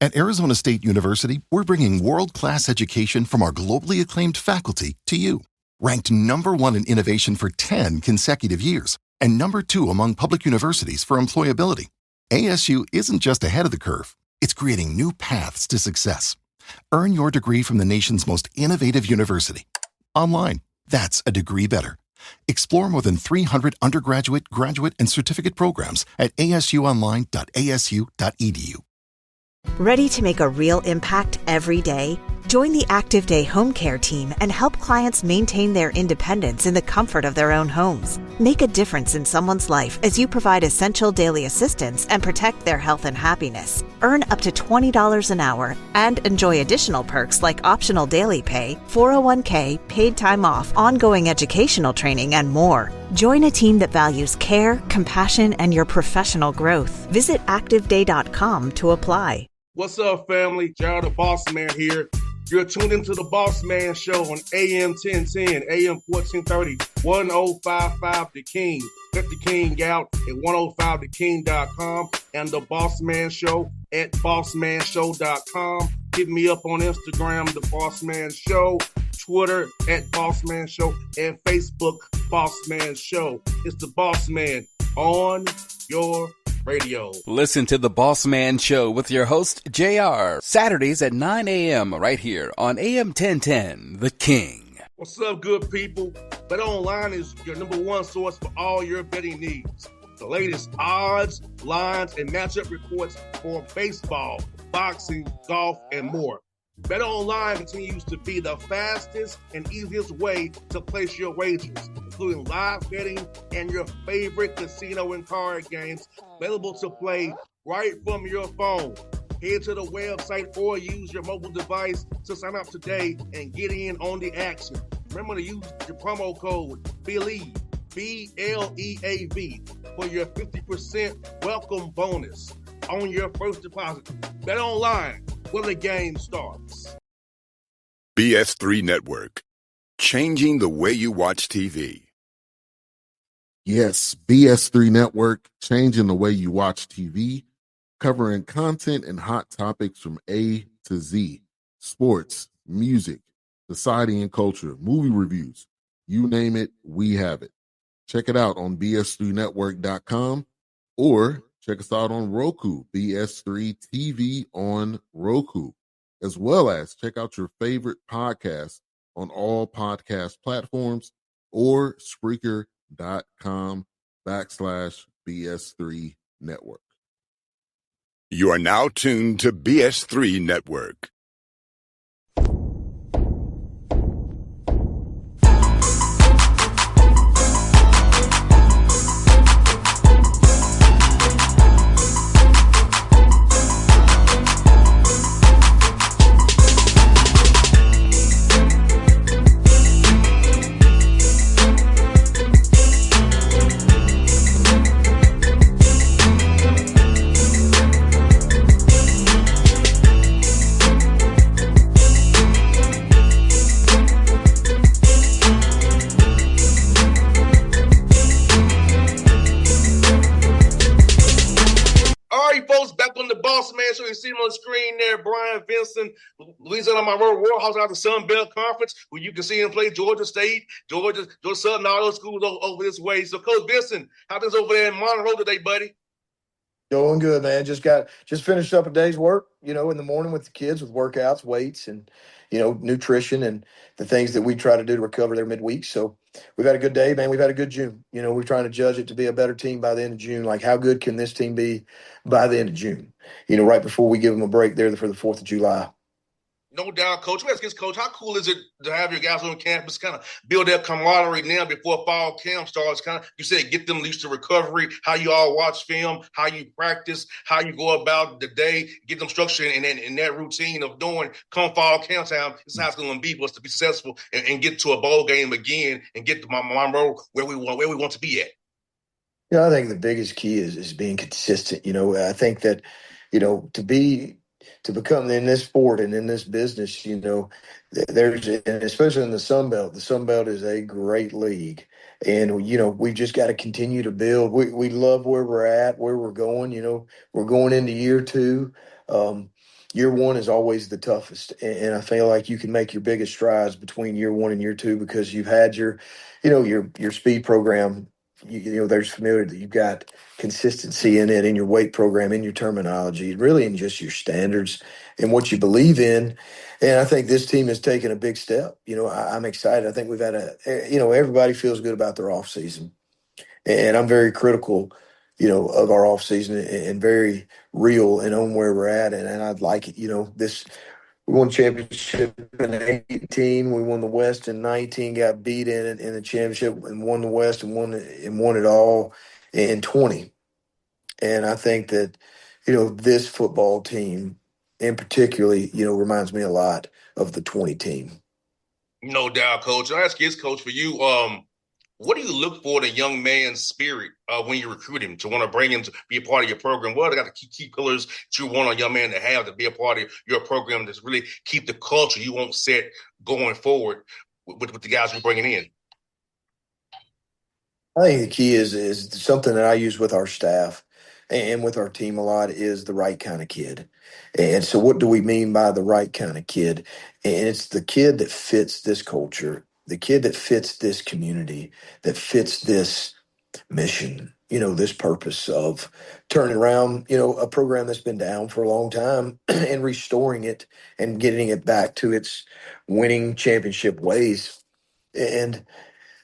At Arizona State University, we're bringing world-class education from our globally acclaimed faculty to you. Ranked #1 in innovation for 10 consecutive years and #2 among public universities for employability, ASU isn't just ahead of the curve, it's creating new paths to success. Earn your degree from the nation's most innovative university. Online, that's a degree better. Explore more than 300 undergraduate, graduate, and certificate programs at asuonline.asu.edu. Ready to make a real impact every day? Join the Active Day Home Care team and help clients maintain their independence in the comfort of their own homes. Make a difference in someone's life as you provide essential daily assistance and protect their health and happiness. Earn up to $20 an hour and enjoy additional perks like optional daily pay, 401k, paid time off, ongoing educational training, and more. Join a team that values care, compassion, and your professional growth. Visit activeday.com to apply. What's up, family? Gerald the Bossman here. You're tuned into the Bossman Show on AM 1010, AM 1430, 1055 The King. Let the King out at 105theking.com and the Bossman Show at bossmanshow.com. Hit me up on Instagram, The Bossman Show, Twitter at Bossman Show, and Facebook, Bossman Show. It's the Bossman on your radio. Listen to the Bossman Show with your host, JR, Saturdays at 9 a.m. right here on AM 1010, The King. What's up, good people? BetOnline is your #1 source for all your betting needs. The latest odds, lines, and matchup reports for baseball, boxing, golf, and more. BetOnline continues to be the fastest and easiest way to place your wagers, including live betting and your favorite casino and card games available to play right from your phone. Head to the website or use your mobile device to sign up today and get in on the action. Remember to use your promo code BELIEVE, BLEAV, for your 50% welcome bonus on your first deposit. BetOnline, where the game starts. BS3 Network, changing the way you watch TV. Yes, BS3 Network, changing the way you watch TV, covering content and hot topics from A to Z, sports, music, society and culture, movie reviews, you name it, we have it. Check it out on bs3network.com or check us out on Roku, BS3 TV on Roku, as well as check out your favorite podcast on all podcast platforms or Spreaker.com/BS3 Network. You are now tuned to BS3 Network. Bossman Show. You see him on the screen there, Bryant, Vincent, Louisiana Monroe Warhawks out of the Sun Belt Conference, where you can see him play Georgia State, Georgia Southern, all those schools over this way. So, Coach Vincent, how things over there in Monroe today, buddy? Going good, man. Just finished up a day's work, in the morning with the kids with workouts, weights, and, nutrition and the things that we try to do to recover their midweek. So we've had a good day, man. We've had a good June. We're trying to judge it to be a better team by the end of June. Like, how good can this team be by the end of June? Right before we give them a break there for the 4th of July. No doubt, Coach. Let's get Coach. How cool is it to have your guys on campus kind of build that camaraderie now before fall camp starts? Kind of, you said, get them used to recovery, how you all watch film, how you practice, how you go about the day, get them structure in that routine of doing come fall camp time. This is how it's going to be for us to be successful and get to a bowl game again and get to Monroe where we want to be at. I think the biggest key is being consistent. I think that, to become in this sport and in this business, there's, and especially in the Sun Belt is a great league. And, we've just got to continue to build. We love where we're at, where we're going. We're going into year 2. year one is always the toughest. And I feel like you can make your biggest strides between year one and year two because you've had your speed program. There's familiarity. You've got consistency in it, in your weight program, in your terminology, really in just your standards and what you believe in. And I think this team has taken a big step. I'm excited. I think we've had everybody feels good about their off season, and I'm very critical, of our off season and very real and on where we're at. And I'd like it, we won championship in 18. We won the West in 19. Got beat in the championship and won the West and won it all in 20. And I think that this football team, in particularly, reminds me a lot of the 20 team. No doubt, Coach. I'll ask you this, Coach, for you. What do you look for in a young man's spirit when you recruit him to want to bring him to be a part of your program? What are the key pillars that you want a young man to have to be a part of your program to really keep the culture you want set going forward with the guys you're bringing in? I think the key is something that I use with our staff and with our team a lot is the right kind of kid. And so what do we mean by the right kind of kid? And it's the kid that fits this culture, the kid that fits this community, that fits this mission, this purpose of turning around, a program that's been down for a long time and restoring it and getting it back to its winning championship ways. And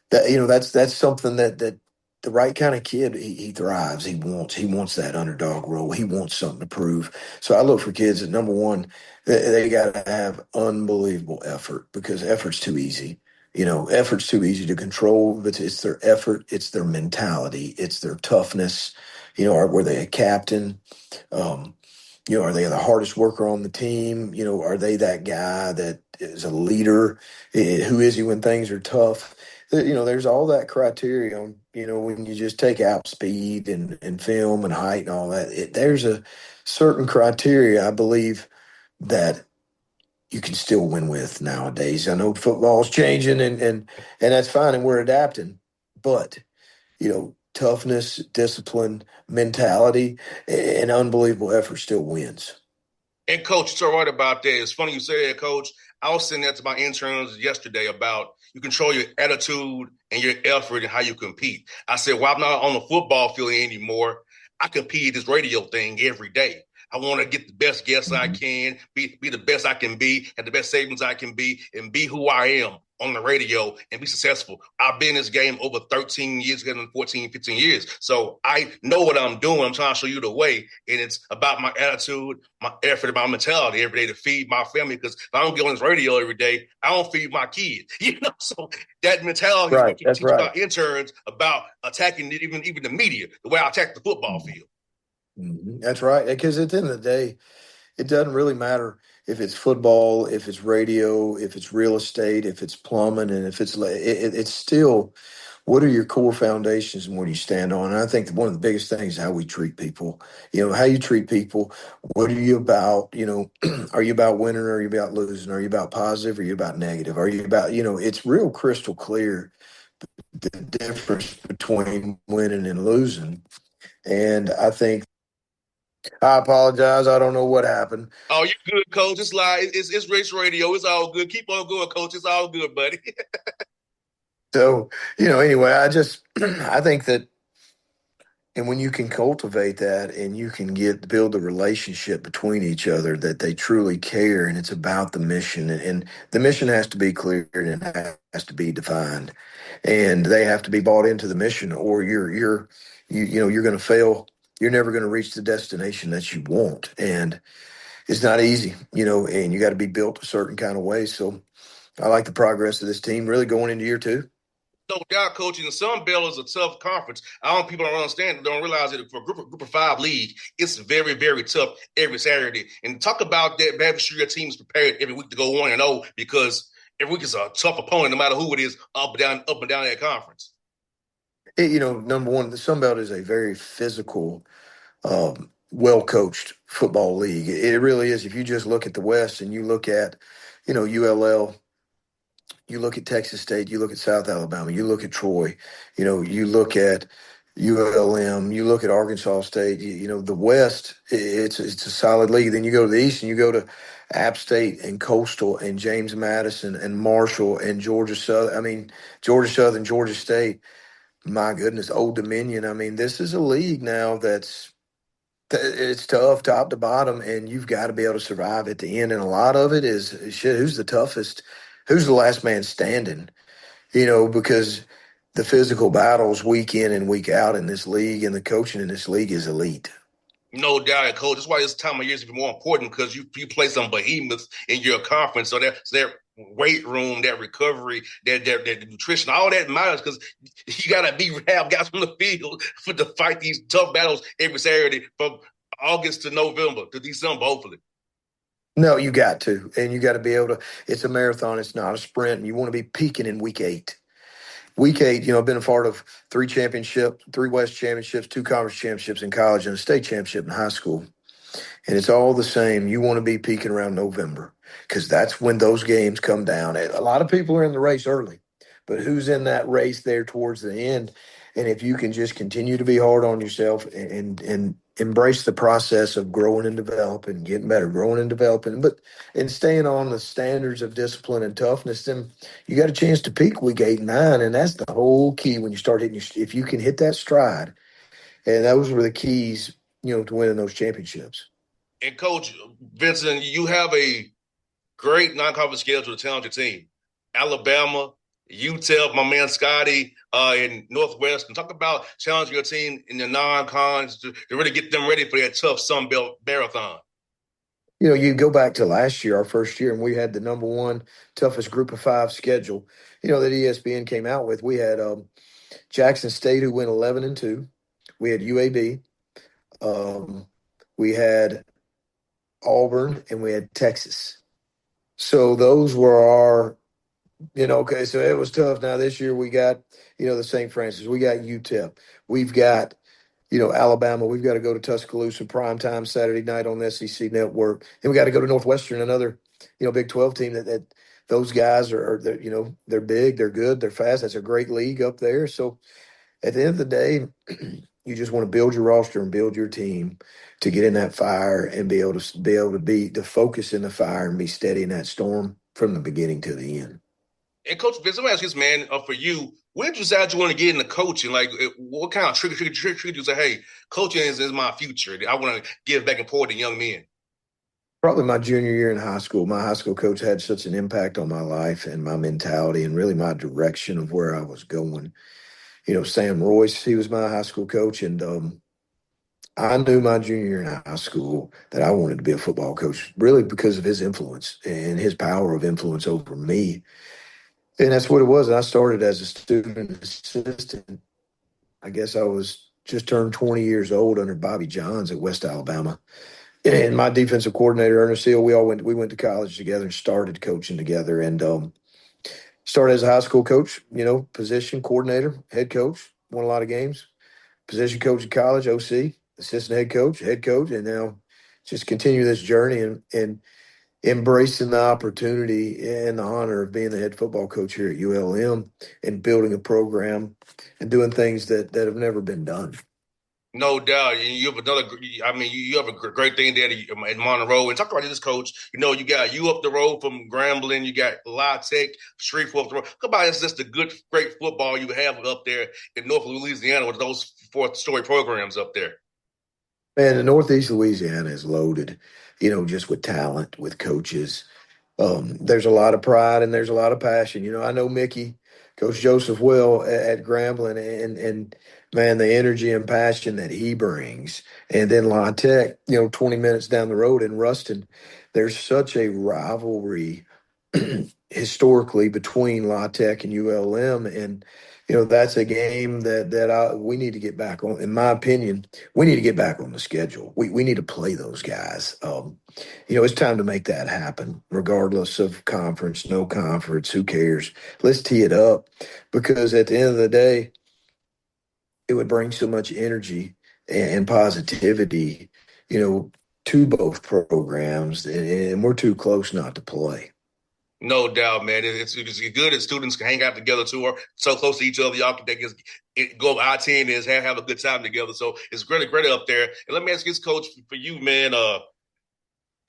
that's something that the right kind of kid, he thrives. He wants that underdog role. He wants something to prove. So I look for kids that, number one, they got to have unbelievable effort because effort's too easy. Effort's too easy to control, but it's their effort, it's their mentality, it's their toughness. Were they a captain? Um, are they the hardest worker on the team? Are they that guy that is a leader? Who is he when things are tough? There's all that criteria on, when you just take out speed and film and height and all that. There's a certain criteria, I believe, that you can still win with nowadays. I know football's changing and that's fine and we're adapting, but toughness, discipline, mentality, and unbelievable effort still wins. And Coach, you're so right about that. It's funny you say that, Coach. I was saying that to my interns yesterday about you control your attitude and your effort and how you compete. I said, well, I'm not on the football field anymore. I compete this radio thing every day. I want to get the best guests I can, be the best I can be, have the best savings I can be, and be who I am on the radio and be successful. I've been in this game over 13 years, getting 14, 15 years. So I know what I'm doing. I'm trying to show you the way. And it's about my attitude, my effort, and my mentality every day to feed my family. Because if I don't get on this radio every day, I don't feed my kids. So that mentality is what you teach our interns about attacking even the media, the way I attack the football field. Mm-hmm. That's right. Because at the end of the day, it doesn't really matter if it's football, if it's radio, if it's real estate, if it's plumbing, and if it's still what are your core foundations and what do you stand on? And I think that one of the biggest things is how we treat people. How you treat people. What are you about? Are you about winning or are you about losing? Are you about positive or are you about negative? Are you about, it's real crystal clear the difference between winning and losing. And I think I apologize. I don't know what happened. Oh, you're good, Coach. It's live. It's race radio. It's all good. Keep on going, Coach. It's all good, buddy. So, anyway, I think that, and when you can cultivate that and you can build a relationship between each other that they truly care and it's about the mission and the mission has to be clear and it has to be defined and they have to be bought into the mission or you're going to fail. You're never going to reach the destination that you want. And it's not easy, and you got to be built a certain kind of way. So I like the progress of this team really going into year two. No doubt, Coach. And the Sun Belt is a tough conference. People don't understand, don't realize that for a group of five league, it's very, very tough every Saturday. And talk about that, making sure your team is prepared every week to go 1-0 because every week is a tough opponent, no matter who it is, up and down that conference. Number one, the Sun Belt is a very physical, well-coached football league. It really is. If you just look at the West and you look at, ULL, you look at Texas State, you look at South Alabama, you look at Troy, you look at, ULM. You look at Arkansas State. The West. It's a solid league. Then you go to the East, and you go to App State and Coastal and James Madison and Marshall and Georgia Southern. Georgia Southern, Georgia State. My goodness, Old Dominion. This is a league now it's tough top to bottom, and you've got to be able to survive at the end. And a lot of it is shit. Who's the toughest? Who's the last man standing? Because the physical battles week in and week out in this league, and the coaching in this league is elite. No doubt, Coach. That's why this time of year is even more important, because you play some behemoths in your conference. So that weight room, that recovery, that nutrition, all that matters, because you got to have guys on the field to fight these tough battles every Saturday from August to November to December, hopefully. No, you got to. And you got to be able to – it's a marathon. It's not a sprint. And you want to be peaking in week 8. Week 8, I've been a part of 3 West championships, 2 conference championships in college, and a state championship in high school. And it's all the same. You want to be peaking around November, because that's when those games come down. A lot of people are in the race early, but who's in that race there towards the end? And if you can just continue to be hard on yourself and embrace the process of growing and developing, getting better, growing and developing, and staying on the standards of discipline and toughness, then you got a chance to peak week 8 and 9. And that's the whole key when you start hitting if you can hit that stride. And those were the keys, to winning those championships. And Coach Vincent, you have a great non-conference schedule, a talented team. Alabama, UTEP, my man Scotty in Northwestern. Talk about challenging your team in the non-cons to really get them ready for that tough Sun Belt marathon. You go back to last year, our first year, and we had the number 1 toughest group of 5 schedule, that ESPN came out with. We had Jackson State, who went 11-2. We had UAB. We had Auburn, and we had Texas. So those were our, okay, so it was tough. Now this year we got, the St. Francis. We got UTEP. We've got, Alabama. We've got to go to Tuscaloosa primetime Saturday night on the SEC Network. And we got to go to Northwestern, another, Big 12 team that those guys are they're big, they're good, they're fast. That's a great league up there. So at the end of the day, you just want to build your roster and build your team to get in that fire and be able to focus in the fire and be steady in that storm from the beginning to the end. And Coach Vince, let me ask you this, man, for you, when did you decide you want to get into coaching? Like, what kind of trigger you say, hey, coaching is my future. I want to give back and forward to young men? Probably my junior year in high school. My high school coach had such an impact on my life and my mentality and really my direction of where I was going. Sam Royce, he was my high school coach, and I knew my junior year in high school that I wanted to be a football coach, really because of his influence and his power of influence over me. And that's what it was. And I started as a student assistant. I guess I was just turned 20 years old under Bobby Johns at West Alabama. And my defensive coordinator, Ernest Hill, we went to college together and started coaching together. And started as a high school coach, position coordinator, head coach, won a lot of games. Position coach in college, OC, assistant head coach, and now just continue this journey and embracing the opportunity and the honor of being the head football coach here at ULM and building a program and doing things that have never been done. No doubt. And you have you have a great thing there in Monroe. And talk about this, Coach. You got you up the road from Grambling. You got La Tech, Shreveport up the road. Talk about it's just the great football you have up there in North Louisiana with those 4-story programs up there. Man, the Northeast Louisiana is loaded, just with talent, with coaches. There's a lot of pride and there's a lot of passion. I know Mickey, Coach Joseph Will at Grambling, and man, the energy and passion that he brings. And then La Tech, 20 minutes down the road in Ruston, there's such a rivalry historically between La Tech and ULM. And, that's a game that we need to get back on. In my opinion, we need to get back on the schedule. We need to play those guys. It's time to make that happen, regardless of conference, no conference, who cares? Let's tee it up, because at the end of the day, it would bring so much energy and positivity, to both programs, and we're too close not to play. No doubt, man. It's good that students can hang out together too, or so close to each other. Y'all can go I-10 is have a good time together. So it's great up there. And let me ask this, Coach, for you, man.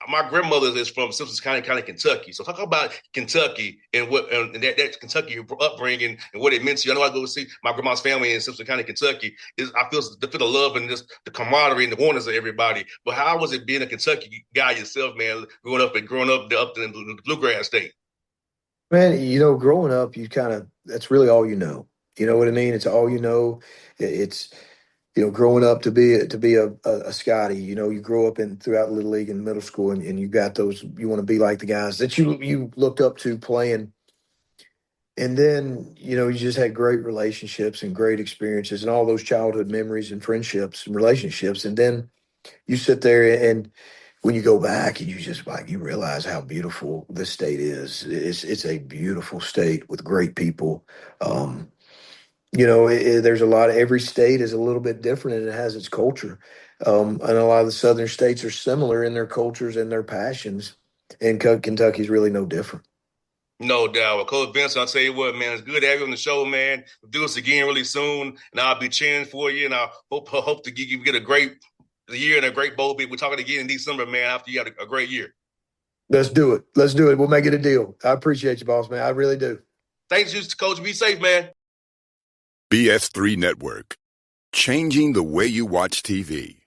My grandmother is from Simpsons County, Kentucky. So talk about Kentucky and that Kentucky upbringing and what it meant to you. I know I go see my grandma's family in Simpson County, Kentucky. I feel the love and just the camaraderie and the warmness of everybody. But how was it being a Kentucky guy yourself, man, growing up up in the Bluegrass State? Man, growing up, that's really all you know. You know what I mean? It's all you know. It's growing up to be a Scotty. You grow up throughout Little League and middle school, and you got those. You want to be like the guys that you looked up to playing, and then you just had great relationships and great experiences and all those childhood memories and friendships and relationships, and then you sit there and when you go back and you realize how beautiful this state is. It's a beautiful state with great people. There's a lot of every state is a little bit different and it has its culture. And a lot of the southern states are similar in their cultures and their passions. And Kentucky's really no different. No doubt. Well, Coach Vincent, I'll tell you what, man, it's good to have you on the show, man. We'll do this again really soon, and I'll be cheering for you, and I hope to get a great year and a great bowl. We're talking again in December, man, after you had a great year. Let's do it. We'll make it a deal. I appreciate you, boss, man. I really do. Thanks, Coach. Be safe, man. BS3 Network, changing the way you watch TV.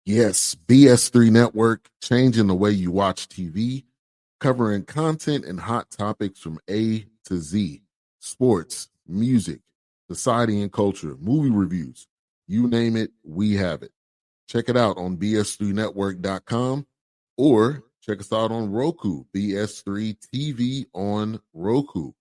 Yes, BS3 Network, changing the way you watch TV, covering content and hot topics from A to Z, sports, music, society and culture, movie reviews. You name it, we have it. Check it out on bs3network.com or check us out on Roku, BS3 TV on Roku,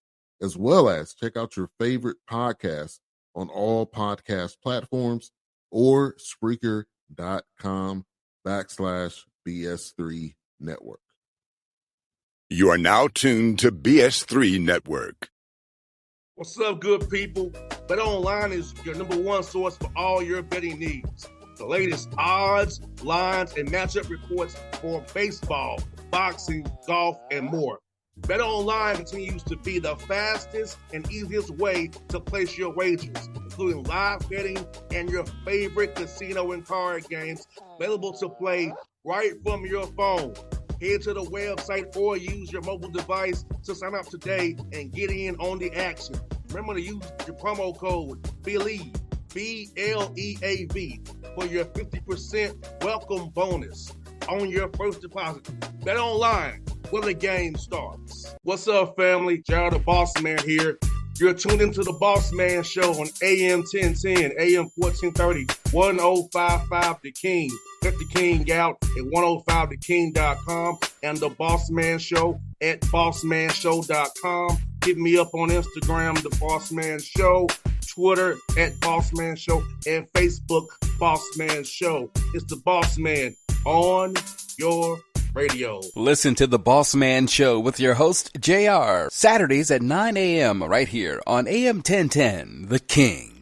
as well as check out your favorite podcast on all podcast platforms or Spreaker.com/BS3 Network. You are now tuned to BS3 Network. What's up, good people? Bet Online is your number one source for all your betting needs. The latest odds, lines, and matchup reports for baseball, boxing, golf, and more. Bet Online continues to be the fastest and easiest way to place your wagers, including live betting and your favorite casino and card games available to play right from your phone. Head to the website or use your mobile device to sign up today and get in on the action. Remember to use your promo code BELIEVE, BLEAV, for your 50% welcome bonus on your first deposit. Bet Online, where the game starts. What's up, family? Jared the Bossman here. You're tuned into the Bossman Show on AM 1010, AM 1430, 1055 The King. Check The King out at 105theking.com and the Bossman Show at bossmanshow.com. Hit me up on Instagram, The Bossman Show, Twitter at Bossman Show, and Facebook, Bossman Show. It's the Bossman on your radio. Listen to The Bossman Show with your host, JR, Saturdays at 9 a.m. right here on AM 1010, The King.